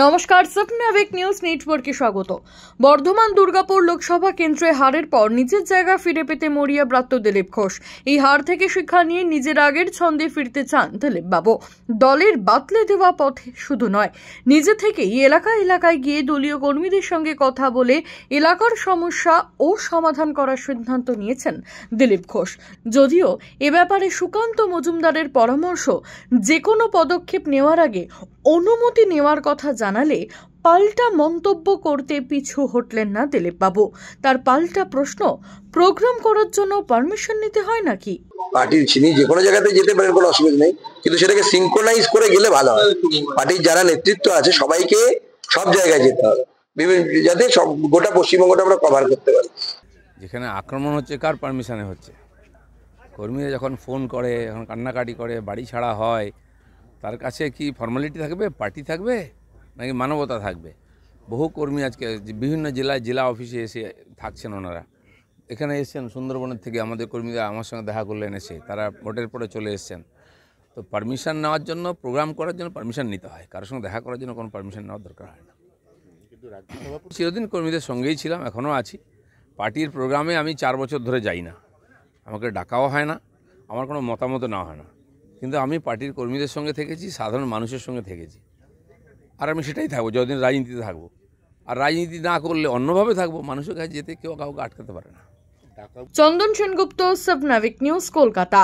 নমস্কার, স্বপ্নাবিক নিউজ নেটওয়ার্কে স্বাগত। বর্ধমান দুর্গাপুর লোকসভা কেন্দ্রে হারের পর নিজের জায়গা ফিরে পেতে মরিয়া ব্রাত্য দিলীপ ঘোষ। এই হার থেকে শিক্ষা নিয়ে নিজের আগের ছন্দে ফিরতে চান দিলীপ বাবু। দলের বাতলে দেওয়া পথে শুধু নয়, নিজে থেকেই এলাকায় গিয়ে দলীয় কর্মীদের সঙ্গে কথা বলে এলাকার সমস্যা ও সমাধান করার সিদ্ধান্ত নিয়েছেন দিলীপ ঘোষ। যদিও এ ব্যাপারে সুকান্ত মজুমদারের পরামর্শ, যে কোনো পদক্ষেপ নেওয়ার আগে অনুমতি নেওয়ার কথা জানালে পাল্টা মন্তব্য করতে পিছু হটলেন না দিলীপ বাবু। তার পাল্টা প্রশ্ন, প্রোগ্রাম করার জন্য পারমিশন নিতে হয় নাকি? পার্টির চিনি যে কোনো জায়গাতে যেতে পারেন, কোনো অসুবিধা নেই, কিন্তু সেটাকে সিনক্রোনাইজ করে গেলে ভালো হয়। পার্টির যারা নেতৃত্ব আছে সবাইকে সব জায়গায় যেতে হবে, যাতে সব গোটা পশ্চিমবঙ্গটা আমরা কভার করতে পারি। যেখানে আক্রমণ হচ্ছে কার পারমিশনে হচ্ছে? কর্মীরা যখন ফোন করে, যখন কান্নাকাটি করে, বাড়ি ছাড়া হয়, তার কাছে কি ফর্মালিটি থাকবে, পার্টি থাকবে, নাকি মানবতা থাকবে? বহু কর্মী আজকে বিভিন্ন জেলা অফিসে এসে থাকছেন। ওনারা এখানে এসছেন সুন্দরবনের থেকে, আমাদের কর্মীরা আমার সঙ্গে দেখা করলেন এসে, তারা ভোটের পরে চলে এসছেন। তো পারমিশন নেওয়ার জন্য, প্রোগ্রাম করার জন্য পারমিশন নিতে হয়, কারোর সঙ্গে দেখা করার জন্য কোনো পারমিশন নেওয়ার দরকার হয় না। চিরদিন কর্মীদের সঙ্গেই ছিলাম, এখনও আছি। পার্টির প্রোগ্রামে আমি 4 বছর ধরে যাই না, আমাকে ডাকাও হয় না, আমার কোনো মতামত নেওয়া হয় না, কিন্তু আমি পার্টির কর্মীদের সঙ্গে থেকেছি, সাধারণ মানুষের সঙ্গে থেকেছি, আর আমি সেটাই থাকবো যতদিন রাজনীতিতে থাকবো। আর রাজনীতি না করলে অন্যভাবে থাকবো, মানুষের কাছে যেতে কেউ কাউকে আটকাতে পারে না। চন্দন সেনগুপ্ত, স্বপ্নাবিক নিউজ, কলকাতা।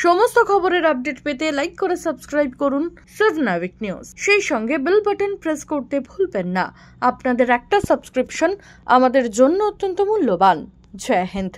সমস্ত খবরের আপডেট পেতে লাইক করে সাবস্ক্রাইব করুন স্বপ্নাবিক নিউজ। সেই সঙ্গে বেল বাটন প্রেস করতে ভুলবেন না। আপনাদের একটা সাবস্ক্রিপশন আমাদের জন্য অত্যন্ত মূল্যবান। জয় হিন্দ।